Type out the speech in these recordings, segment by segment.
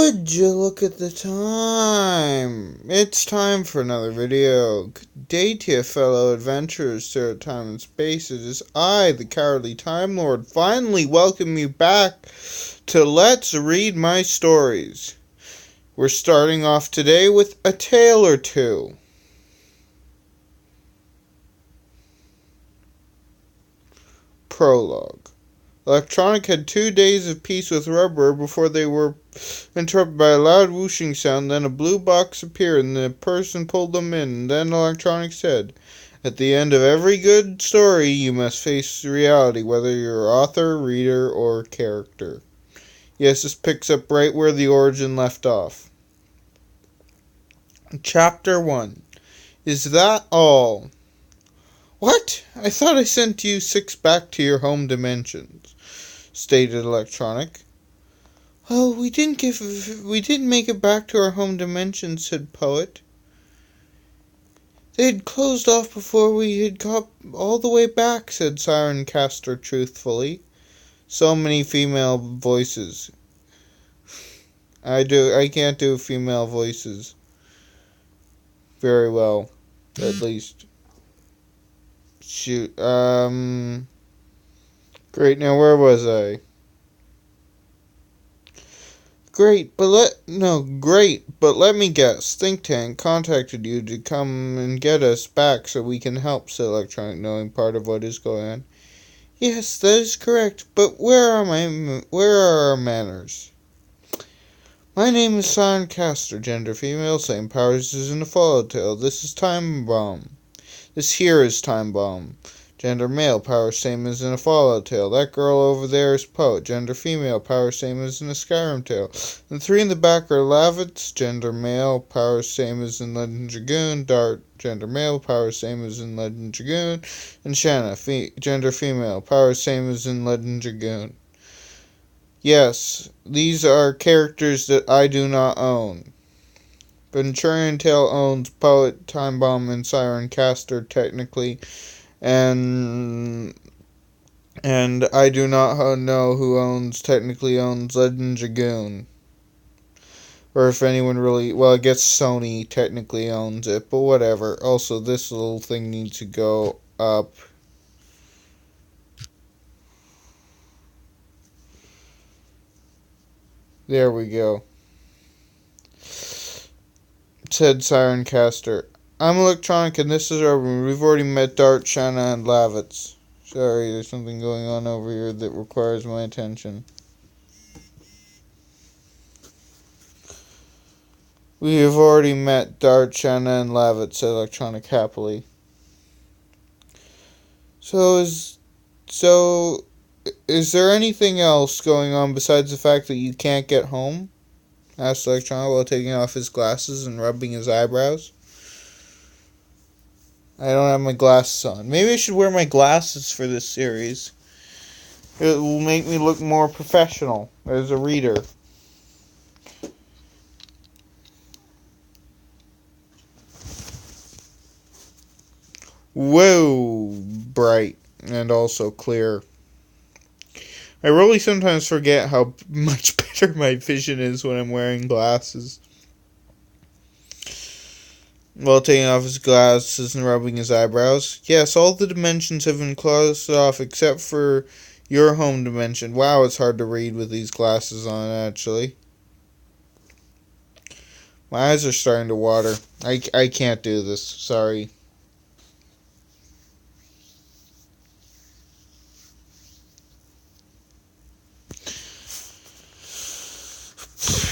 Would you look at the time? It's time for another video. Good day to you, fellow adventurers throughout time and space. It is I, the Cowardly Time Lord, finally welcome you back to Let's Read My Stories. We're starting off today with a tale or two. Prologue. Electronic had 2 days of peace with Rubber before they were interrupted by a loud whooshing sound. Then a blue box appeared and the person pulled them in. And then Electronic said, "At the end of every good story, you must face reality, whether you're author, reader, or character." Yes, this picks up right where the origin left off. Chapter 1. Is that all? What? I thought I sent you 6 back to your home dimensions, stated Electronic. "Well, we didn't make it back to our home dimension," said Poet. "They had closed off before we had got all the way back," said Siren Caster truthfully. So many female voices. I can't do female voices very well, at least. Shoot. Great, now where was I? Great, but let me guess. Think Tank contacted you to come and get us back so we can help, said Electronic, knowing part of what is going on. Yes, that is correct, but where are our manners? My name is Siren Caster, gender female, same powers as in the Fallout tale. This is Time Bomb. This here is Time Bomb. Gender male, power same as in a Fallout tale. That girl over there is Poet. Gender female, power same as in a Skyrim tale. The 3 in the back are Lavitz. Gender male, power same as in Legend Dragoon. Dart. Gender male, power same as in Legend Dragoon. And Shanna. Gender female, power same as in Legend Dragoon. Yes, these are characters that I do not own. Venturian Tale owns Poet, Time Bomb, and Siren Caster technically, and I do not know who technically owns Legend Dragoon. Or if anyone really, well, I guess Sony technically owns it, but whatever. Also, this little thing needs to go up. There we go. Said Siren Caster. I'm Electronic and this is Urban. We've already met Dart, Shanna, and Lavitz. Sorry, there's something going on over here that requires my attention. We have already met Dart, Shanna, and Lavitz, said Electronic happily. So is there anything else going on besides the fact that you can't get home? Asked Electronic while taking off his glasses and rubbing his eyebrows. I don't have my glasses on. Maybe I should wear my glasses for this series. It will make me look more professional as a reader. Whoa, bright and also clear. I really sometimes forget how much better my vision is when I'm wearing glasses. While taking off his glasses and rubbing his eyebrows. Yes, all the dimensions have been closed off except for your home dimension. Wow, it's hard to read with these glasses on, actually. My eyes are starting to water. I can't do this. Sorry.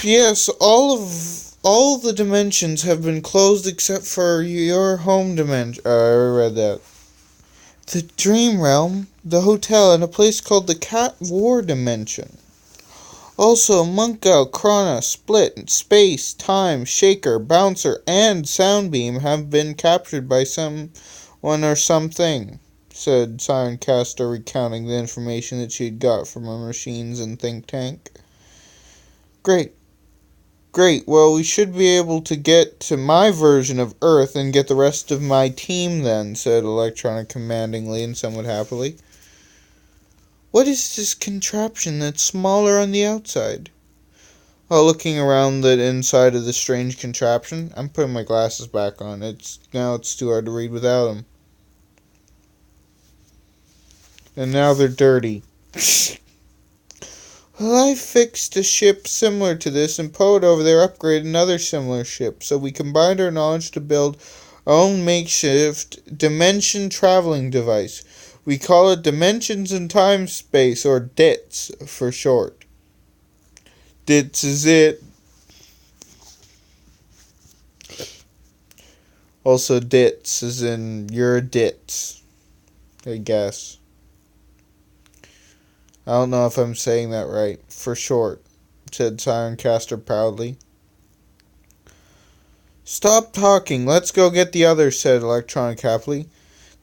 Yes, all the dimensions have been closed except for your home dimension. I already read that. The Dream Realm, the hotel, and a place called the Cat War Dimension. Also, Monko, Krona, Split, Space, Time, Shaker, Bouncer, and Soundbeam have been captured by someone or something, said Siren Caster, recounting the information that she had got from her machines and Think Tank. Great, well, we should be able to get to my version of Earth and get the rest of my team then, said Electronic commandingly and somewhat happily. What is this contraption that's smaller on the outside? While looking around the inside of the strange contraption, I'm putting my glasses back on. It's too hard to read without them. And now they're dirty. Well, I fixed a ship similar to this, and Poet over there upgraded another similar ship, so we combined our knowledge to build our own makeshift dimension traveling device. We call it Dimensions in Time Space, or DITS for short. DITS is it. Also, DITS is in you're a DITS, I guess. I don't know if I'm saying that right. For short, said Sirencaster proudly. Stop talking. Let's go get the others, said Electronic happily.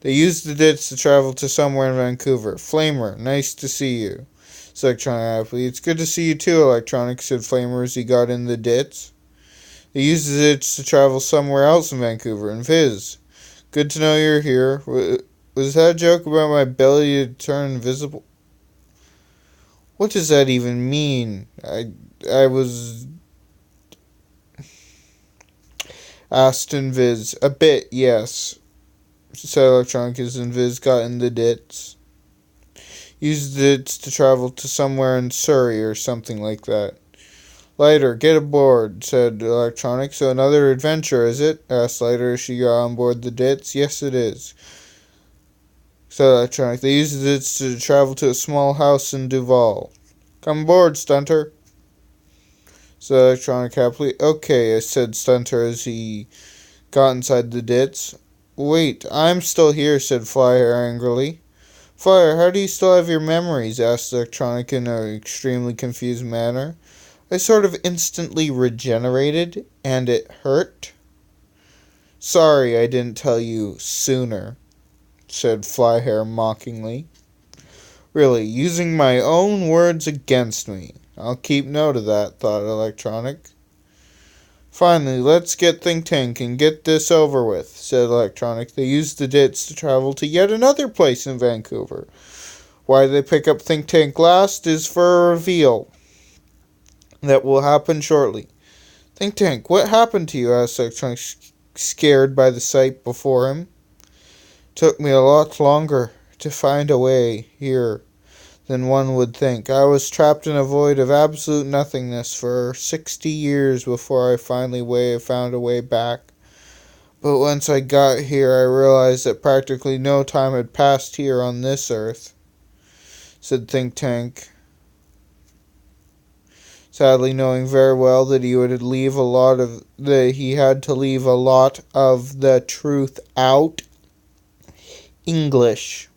They used the DITS to travel to somewhere in Vancouver. Flamer, nice to see you, said Electronic happily. It's good to see you too, Electronic, said Flamer as he got in the DITS. They used the DITS to travel somewhere else in Vancouver, in Viz. Good to know you're here. Was that a joke about my ability to turn invisible? What does that even mean? I was asked in Viz. A bit, yes, said Electronic as in Viz got in the DITS. Used the DITS to travel to somewhere in Surrey or something like that. Lighter, get aboard, said Electronic. So another adventure, is it? Asked Lighter as she got on board the DITS. Yes, it is, said Electronic. They used the DITS to travel to a small house in Duval. Come aboard, Stunter, said Electronic happily. Okay, said Stunter as he got inside the DITS. Wait, I'm still here, said Flyhair angrily. Flyhair, how do you still have your memories? Asked Electronic in an extremely confused manner. I sort of instantly regenerated, and it hurt. Sorry I didn't tell you sooner, said Flyhair mockingly. Really, using my own words against me. I'll keep note of that, thought Electronic. Finally, let's get Think Tank and get this over with, said Electronic. They used the DITS to travel to yet another place in Vancouver. Why they pick up Think Tank last is for a reveal that will happen shortly. Think Tank, what happened to you? Asked Electronic, scared by the sight before him. Took me a lot longer to find a way here than one would think. I was trapped in a void of absolute nothingness for 60 years before I finally found a way back. But once I got here, I realized that practically no time had passed here on this earth, said Think Tank, sadly knowing very well that he had to leave a lot of the truth out. English.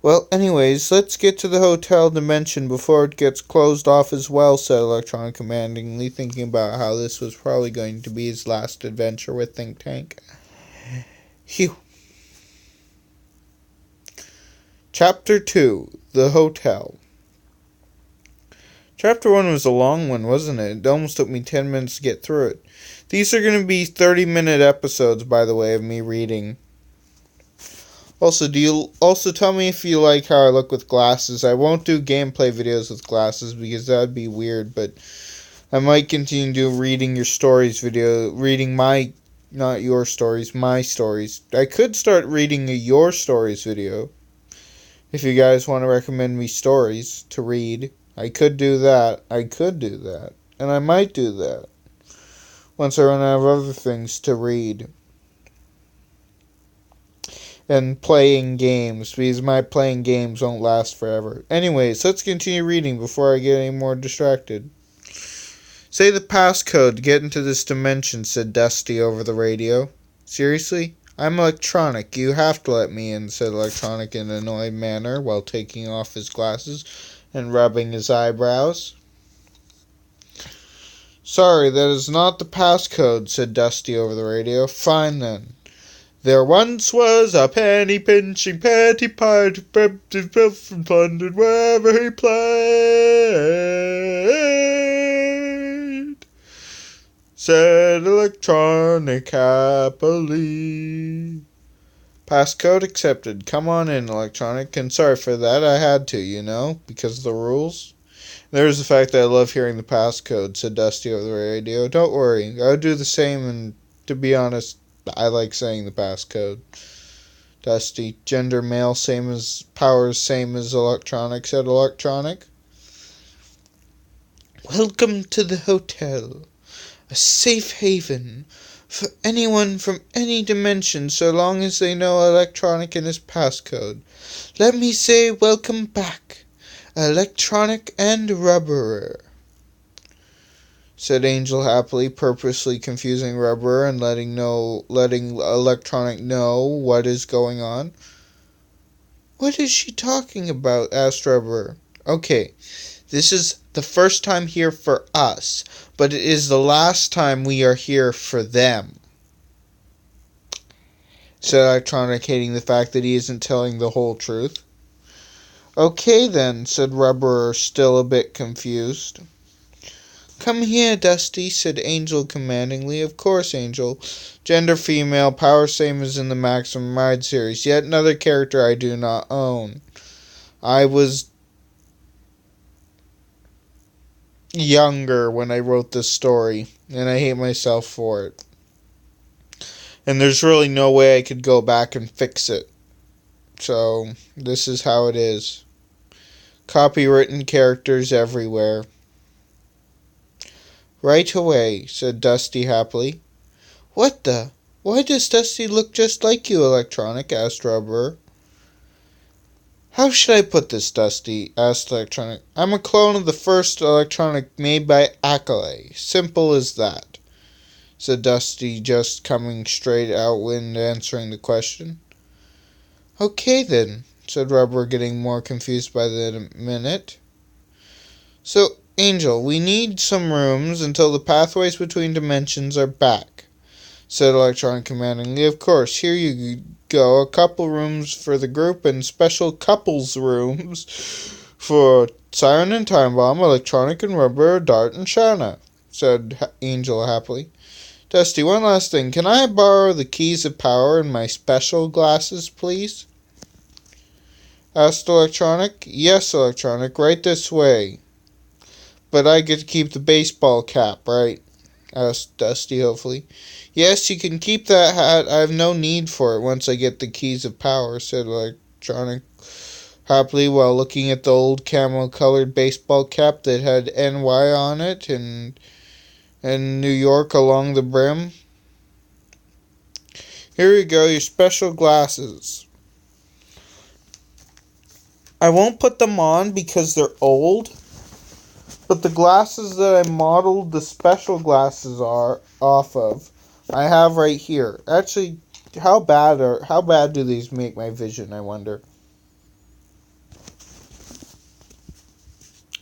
Well, anyways, let's get to the hotel dimension before it gets closed off as well, said Electronic commandingly, thinking about how this was probably going to be his last adventure with Think Tank. Phew. Chapter 2, The Hotel. Chapter 1 was a long one, wasn't it? It almost took me 10 minutes to get through it. These are going to be 30-minute episodes, by the way, of me reading. Also, tell me if you like how I look with glasses. I won't do gameplay videos with glasses because that'd be weird, but I might continue to do reading your stories video, reading not your stories, my stories. I could start reading a your stories video. If you guys want to recommend me stories to read, I could do that. And I might do that once I run out of other things to read. And playing games, because my playing games won't last forever. Anyways, let's continue reading before I get any more distracted. Say the passcode to get into this dimension, said Dusty over the radio. Seriously? I'm Electronic. You have to let me in, said Electronic in an annoyed manner while taking off his glasses and rubbing his eyebrows. Sorry, that is not the passcode, said Dusty over the radio. Fine then. There once was a penny-pinching, petty-pied, filth and plundered wherever he played, said Electronic happily. Passcode accepted. Come on in, Electronic. And sorry for that, I had to, because of the rules. There's the fact that I love hearing the passcode, said Dusty over the radio. Don't worry, I'll do the same, and to be honest, I like saying the passcode. Dusty. Gender male, same as powers, same as electronic, said Electronic. Welcome to the hotel. A safe haven for anyone from any dimension so long as they know Electronic and his passcode. Let me say welcome back, Electronic and Rubberer, said Angel happily, purposely confusing Rubberer and letting Electronic know what is going on. What is she talking about? Asked Rubberer. Okay, this is the first time here for us, but it is the last time we are here for them, said Electronic, hating the fact that he isn't telling the whole truth. Okay then, said Rubberer, still a bit confused. Come here, Dusty, said Angel commandingly. Of course, Angel. Gender female, power same as in the Maximum Ride series. Yet another character I do not own. I was younger when I wrote this story, and I hate myself for it. And there's really no way I could go back and fix it. So, this is how it is. Copywritten characters everywhere. Right away, said Dusty happily. What the? Why does Dusty look just like you, Electronic? Asked Rubberer. How should I put this, Dusty? Asked Electronic. I'm a clone of the first Electronic made by Accolade. Simple as that, said Dusty, just coming straight out when answering the question. Okay then, said Rubberer, getting more confused by the minute. So, Angel, we need some rooms until the pathways between dimensions are back, said Electronic commandingly. Of course, here you go. A couple rooms for the group and special couples rooms for Siren and Time Bomb, Electronic and Rubber, Dart and Shanna, said Angel happily. Dusty, one last thing. Can I borrow the keys of power and my special glasses, please? Asked Electronic. Yes, Electronic. Right this way. But I get to keep the baseball cap, right? Asked Dusty hopefully. Yes, you can keep that hat. I have no need for it once I get the keys of power, said Electronic happily while looking at the old camel-colored baseball cap that had NY on it and New York along the brim. Here you go, your special glasses. I won't put them on because they're old, but the glasses that I modeled the special glasses are off of, I have right here. Actually, how bad do these make my vision, I wonder?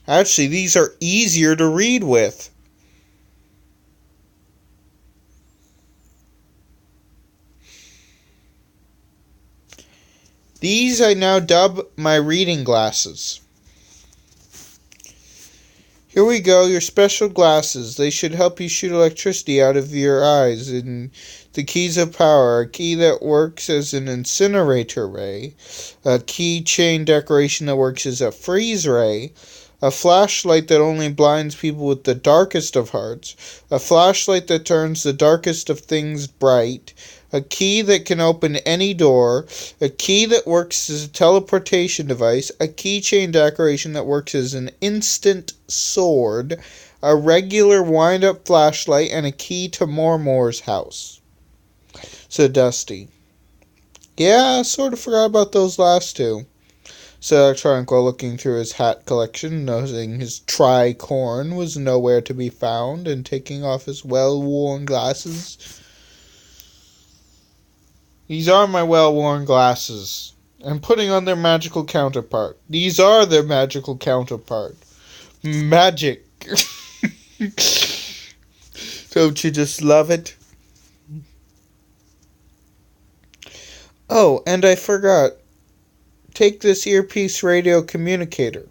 Actually, these are easier to read with. These I now dub my reading glasses. Here we go, your special glasses. They should help you shoot electricity out of your eyes. And the keys of power, a key that works as an incinerator ray, a keychain decoration that works as a freeze ray, a flashlight that only blinds people with the darkest of hearts, a flashlight that turns the darkest of things bright, a key that can open any door, a key that works as a teleportation device, a keychain decoration that works as an instant sword, a regular wind-up flashlight, and a key to Mormore's house, said Dusty. Yeah, I sort of forgot about those last two, said Electronic while looking through his hat collection, noticing his tricorn was nowhere to be found, and taking off his well-worn glasses. These are my well-worn glasses, and putting on their magical counterpart. These are their magical counterpart. Magic. Don't you just love it? Oh, and I forgot. Take this earpiece radio communicator.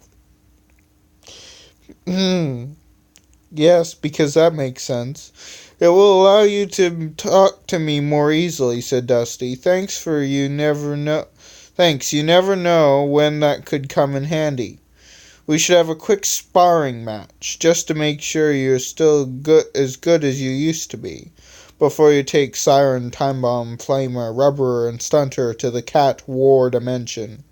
Yes, because that makes sense. It will allow you to talk to me more easily, said Dusty. Thanks, you never know when that could come in handy. We should have a quick sparring match, just to make sure you're still as good as you used to be, before you take Siren, Time Bomb, Flamer, Rubberer, and Stunter to the Cat War Dimension,"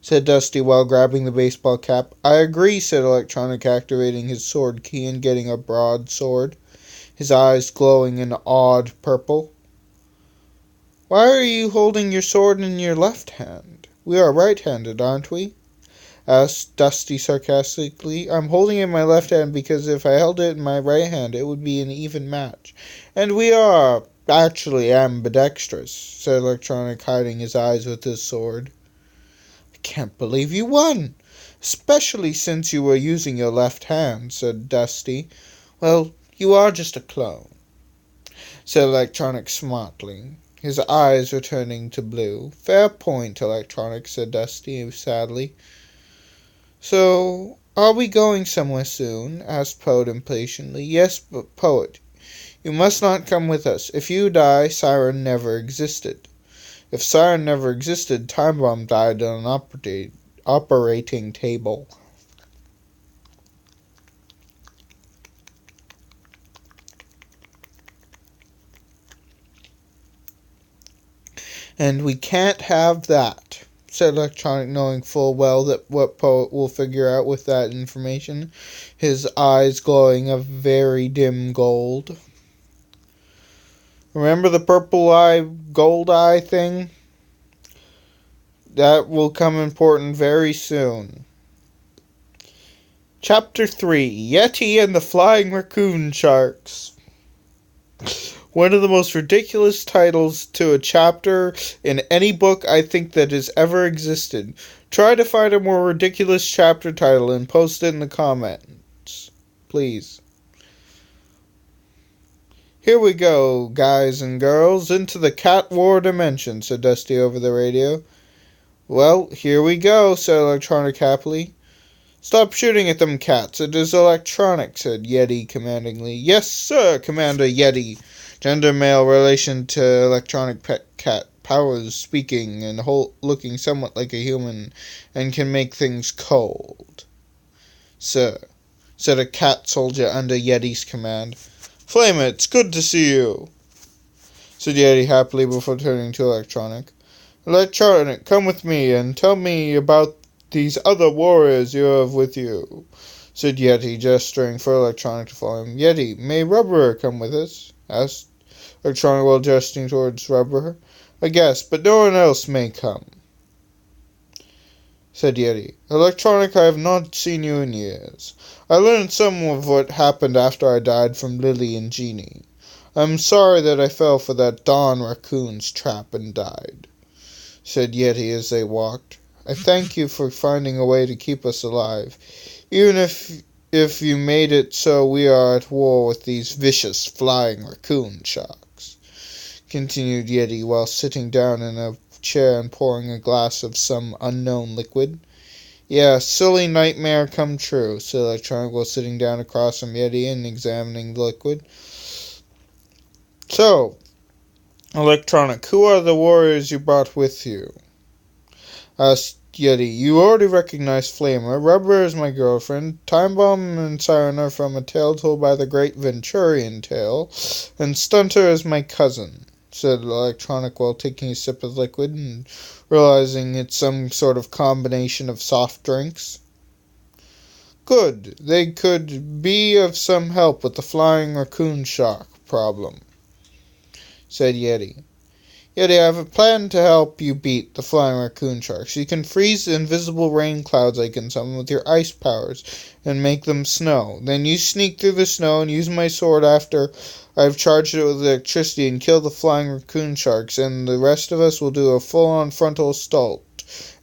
said Dusty while grabbing the baseball cap. "I agree," said Electronic, activating his sword key and getting a broadsword, his eyes glowing an odd purple. "Why are you holding your sword in your left hand? We are right-handed, aren't we?" asked Dusty sarcastically. "I'm holding it in my left hand because if I held it in my right hand, it would be an even match. And we are actually ambidextrous," said Electronic, hiding his eyes with his sword. "I can't believe you won, especially since you were using your left hand," said Dusty. "Well, you are just a clone," said Electronic smartly, his eyes returning to blue. "Fair point, Electronic," said Dusty sadly. "So, are we going somewhere soon?" asked Poet impatiently. "Yes, but Poet, you must not come with us. If you die, Siren never existed. If Siren never existed, Time Bomb died on an operating table." "And we can't have that," said Electronic, knowing full well that what Poet will figure out with that information, his eyes glowing a very dim gold. "Remember the purple eye, gold eye thing? That will come important very soon." Chapter 3, Yeti and the Flying Raccoon Sharks. One of the most ridiculous titles to a chapter in any book I think that has ever existed. Try to find a more ridiculous chapter title and post it in the comments, please. "Here we go, guys and girls, into the Cat War Dimension," said Dusty over the radio. "Well, here we go," said Electronic happily. "Stop shooting at them cats, it is Electronic," said Yeti commandingly. "Yes, sir, Commander Yeti." Gender male relation to Electronic pet cat. Powers speaking and looking somewhat like a human and can make things cold. "Sir," said a cat soldier under Yeti's command. "Flame, it's good to see you," said Yeti happily before turning to Electronic. "Electronic, come with me and tell me about these other warriors you have with you," said Yeti, gesturing for Electronic to follow him. "Yeti, may Rubberer come with us?" asked Electronic while gesturing towards Rubberer. "I guess, but no one else may come," said Yeti. "Electronic, I have not seen you in years. I learned some of what happened after I died from Lily and Genie. I'm sorry that I fell for that Dawn Raccoon's trap and died," said Yeti as they walked. "I thank you for finding a way to keep us alive, even if you made it so we are at war with these vicious flying raccoon sharks," continued Yeti while sitting down in a chair and pouring a glass of some unknown liquid. "Yeah, silly nightmare come true," said Electronic while sitting down across from Yeti and examining the liquid. "So, Electronic, who are the warriors you brought with you?" asked Yeti. "You already recognize Flamer. Rubber is my girlfriend. Time Bomb and Siren are from a tale told by the great Venturian tale. And Stunter is my cousin," said Electronic while taking a sip of liquid and realizing it's some sort of combination of soft drinks. "Good. They could be of some help with the flying raccoon shark problem," said Yeti. "Yeti, I have a plan to help you beat the flying raccoon sharks. You can freeze invisible rain clouds like in some with your ice powers and make them snow. Then you sneak through the snow and use my sword after I've charged it with electricity and kill the flying raccoon sharks, and the rest of us will do a full-on frontal assault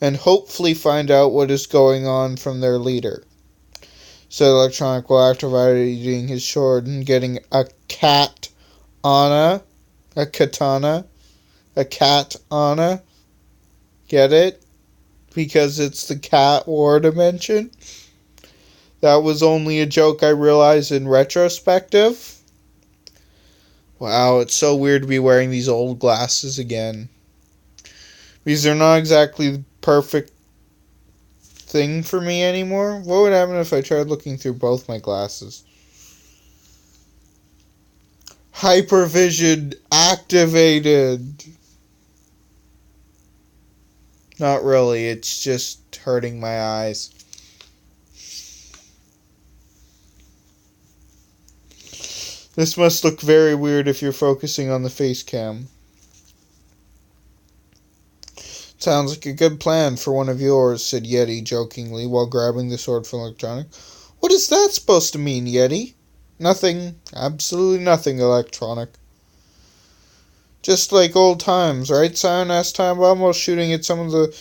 and hopefully find out what is going on from their leader," said Electronic while activating his sword and getting a katana. Get it? Because it's the Cat War Dimension? That was only a joke I realized in retrospective. Wow, it's so weird to be wearing these old glasses again. These are not exactly perfect thing for me anymore? What would happen if I tried looking through both my glasses? Hypervision activated. Not really, it's just hurting my eyes. This must look very weird if you're focusing on the face cam. Sounds like a good plan for one of yours, said Yeti jokingly while grabbing the sword from Electronic. What is that supposed to mean, Yeti? Nothing. Absolutely nothing, Electronic. Just like old times, right, Siren? Asked Time Bomb while shooting at some of the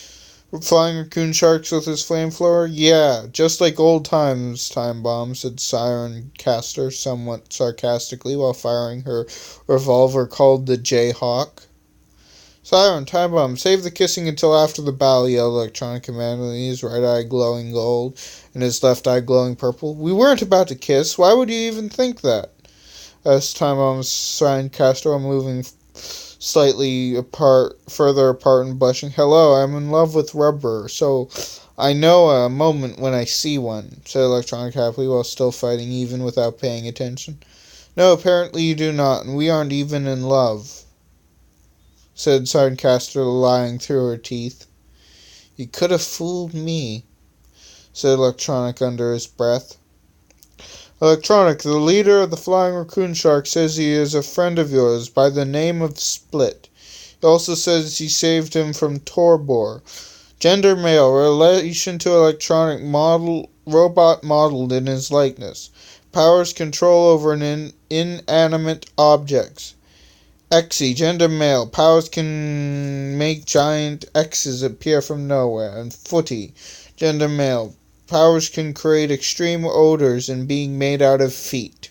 flying raccoon sharks with his flamethrower. Yeah, just like old times, Time Bomb, said Siren Caster somewhat sarcastically while firing her revolver called the Jayhawk. Siren, Time Bomb, save the kissing until after the battle, yelled Electronic commandingly, his right eye glowing gold and his left eye glowing purple. We weren't about to kiss. Why would you even think that? As Time Bomb's Siren Caster, moving slightly further apart and blushing. Hello, I'm in love with rubber, so I know a moment when I see one, said Electronic happily while still fighting even without paying attention. No, apparently you do not, and we aren't even in love, said Sarncaster, lying through her teeth. You could have fooled me, said Electronic under his breath. Electronic, the leader of the Flying Raccoon Shark, says he is a friend of yours by the name of Split. He also says he saved him from Torbor. Gender male, relation to Electronic robot modeled in his likeness. Powers control over inanimate objects. Xe, gender male, powers can make giant X's appear from nowhere. And Footy, gender male, powers can create extreme odors and being made out of feet.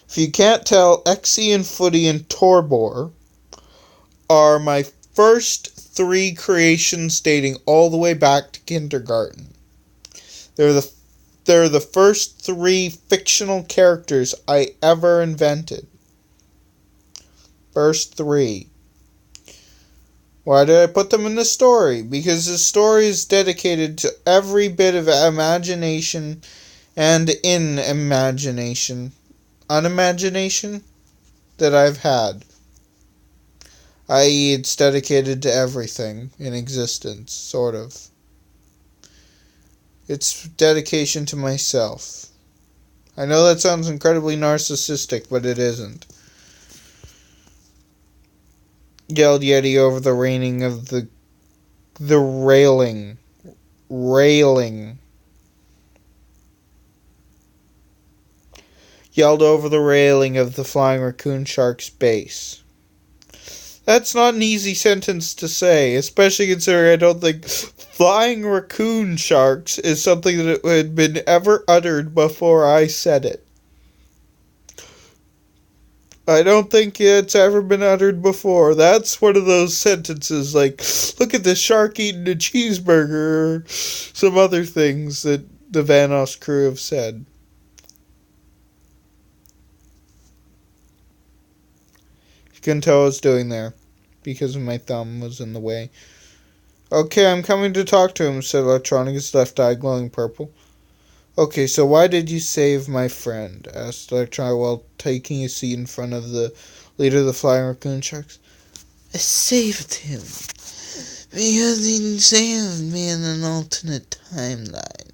If you can't tell, Xe and Footy and Torbor are my first 3 creations dating all the way back to kindergarten. They're the first 3 fictional characters I ever invented. First 3. Why did I put them in the story? Because the story is dedicated to every bit of imagination and unimagination that I've had. I.e., it's dedicated to everything in existence, sort of. It's dedication to myself. I know that sounds incredibly narcissistic, but it isn't. Yelled Yeti over the railing of the railing. Yelled over the railing of the Flying Raccoon Shark's base. That's not an easy sentence to say, especially considering I don't think Flying Raccoon Sharks is something that had been ever uttered before I said it. I don't think it's ever been uttered before. That's one of those sentences like, look at this shark eating a cheeseburger, or some other things that the Vanoss crew have said. You couldn't tell what I was doing there, because my thumb was in the way. Okay, I'm coming to talk to him, said Electronic, his left eye glowing purple. Okay, so why did you save my friend? Asked Electronic while taking a seat in front of the leader of the Flying Raccoon Sharks. I saved him because he saved me in an alternate timeline.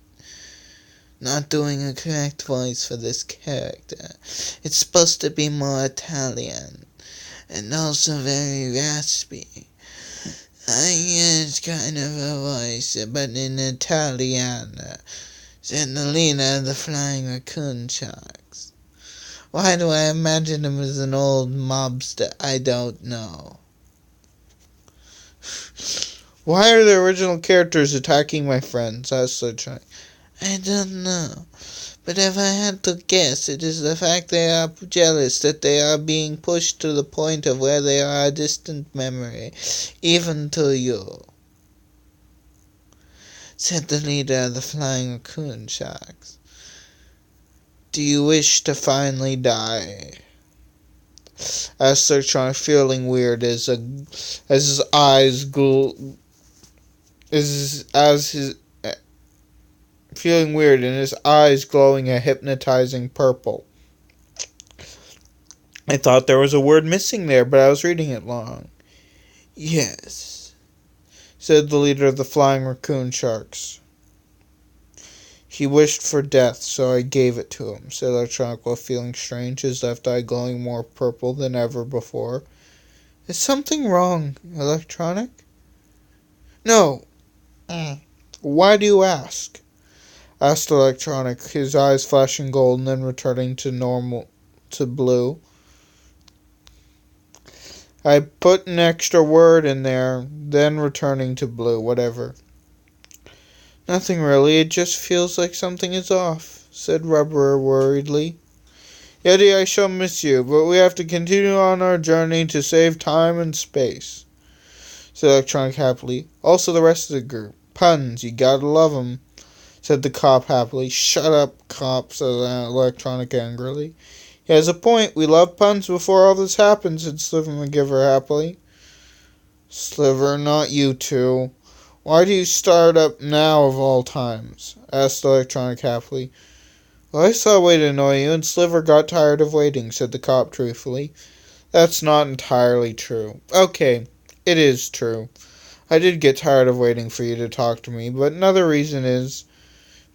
Not doing a correct voice for this character. It's supposed to be more Italian and also very raspy. I use kind of a voice, but in Italian. Said the leader of the Flying Raccoon Sharks. Why do I imagine him as an old mobster? I don't know. Why are the original characters attacking my friends? Asked Electronic. I don't know. But if I had to guess, it is the fact they are jealous that they are being pushed to the point of where they are a distant memory, even to you. Said the leader of the Flying Raccoon Sharks. Do you wish to finally die? asked Electronic, feeling weird as his eyes feeling weird and his eyes glowing a hypnotizing purple. I thought there was a word missing there, but I was reading it wrong. Yes, said the leader of the Flying Raccoon Sharks. He wished for death, so I gave it to him, said Electronic while feeling strange, his left eye glowing more purple than ever before. Is something wrong, Electronic? No. Why do you ask? Asked Electronic, his eyes flashing gold and then returning to blue. I put an extra word in there, then returning to blue, whatever. Nothing really, it just feels like something is off, said Rubber worriedly. Yeti, I shall miss you, but we have to continue on our journey to save time and space, said Electronic happily. Also the rest of the group. Puns, you gotta love 'em, said the cop happily. Shut up, cop, said Electronic angrily. He has a point. We love puns before all this happened, said Sliver McGiver happily. Sliver, not you two. Why do you start up now of all times? Asked Electronic happily. Well, I saw a way to annoy you, and Sliver got tired of waiting, said the cop truthfully. That's not entirely true. Okay, it is true. I did get tired of waiting for you to talk to me, but another reason is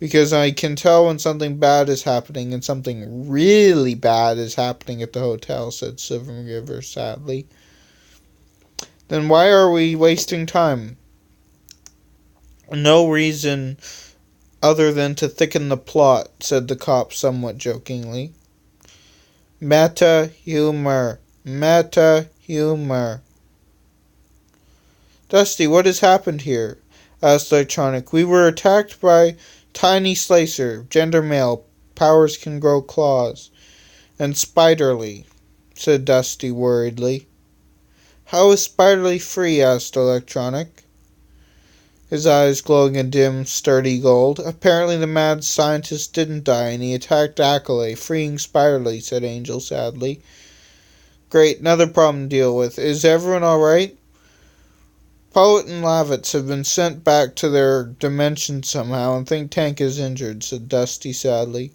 because I can tell when something bad is happening, and something really bad is happening at the hotel, said Sliver McGiver sadly. Then why are we wasting time? No reason other than to thicken the plot, said the cop somewhat jokingly. Meta-humor. Meta-humor. Dusty, what has happened here? Asked Electronic. We were attacked by Tiny Slicer, gender male, powers can grow claws, and Spiderly, said Dusty worriedly. How is Spiderly free? Asked Electronic, his eyes glowing a dim, sturdy gold. Apparently the mad scientist didn't die, and he attacked Accolade, freeing Spiderly, said Angel sadly. Great, another problem to deal with. Is everyone alright? Poet and Lavitz have been sent back to their dimension somehow, and Think Tank is injured, said Dusty sadly.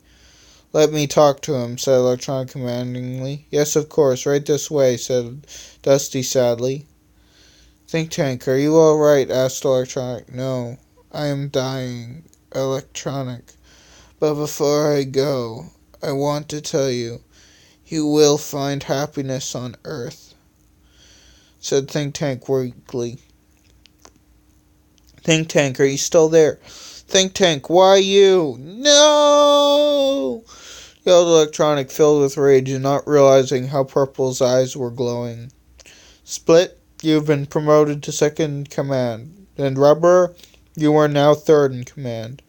Let me talk to him, said Electronic commandingly. Yes, of course, right this way, said Dusty sadly. Think Tank, are you all right? Asked Electronic. No, I am dying, Electronic. But before I go, I want to tell you, you will find happiness on Earth, said Think Tank weakly. Think Tank, are you still there? Think Tank, why you? No! Yelled Electronic, filled with rage and not realizing how Purple's eyes were glowing. Split, you've been promoted to second command. And Rubber, you are now third in command.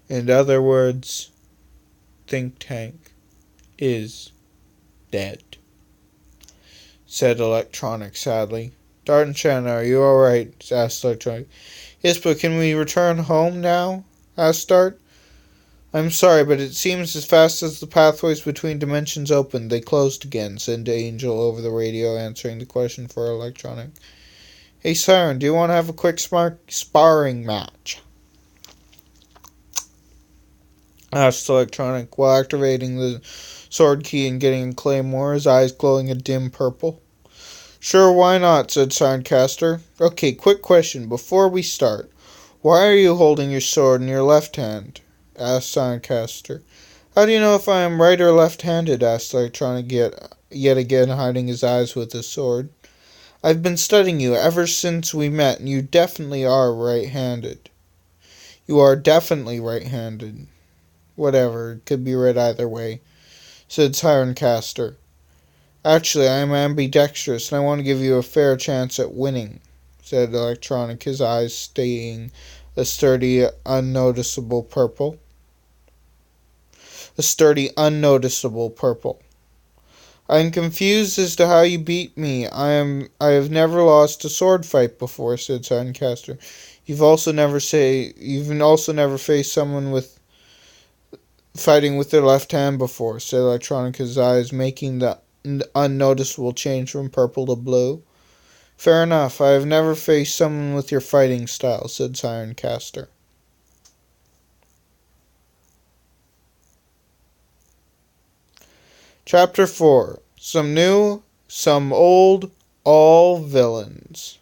In other words, Think Tank is dead, said Electronic sadly. Dart and Shannon, are you alright? Asked Electronic. Yes, but can we return home now? Asked Dart. I'm sorry, but it seems as fast as the pathways between dimensions opened, they closed again, said Angel over the radio, answering the question for Electronic. Hey, Siren, do you want to have a quick sparring match? Asked Electronic, while activating the sword key and getting a claymore, his eyes glowing a dim purple. Sure, why not, said Sirencaster. Okay, quick question before we start. Why are you holding your sword in your left hand? Asked Sirencaster. How do you know if I am right or left-handed? Asked Electronic, yet again hiding his eyes with his sword. I've been studying you ever since we met, and you definitely are right-handed. You are definitely right-handed. Whatever, it could be read either way, said Sirencaster. Actually, I am ambidextrous, and I want to give you a fair chance at winning, said Electronic, his eyes staying a sturdy, unnoticeable purple. A sturdy, unnoticeable purple. I am confused as to how you beat me. I have never lost a sword fight before, said Sirencaster. You've also never faced someone with fighting with their left hand before, said Electronic, his eyes making the unnoticeable change from purple to blue. Fair enough. I have never faced someone with your fighting style, said Sirencaster. Chapter 4. Some new, some old, all villains.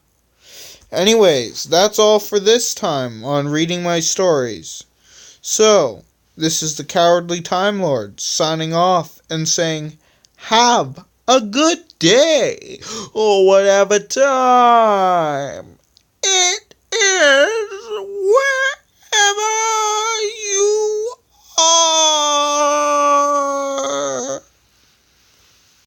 Anyways, that's all for this time on Reading My Stories. So, this is the Cowardly Time Lord signing off and saying, have a good day, or whatever time it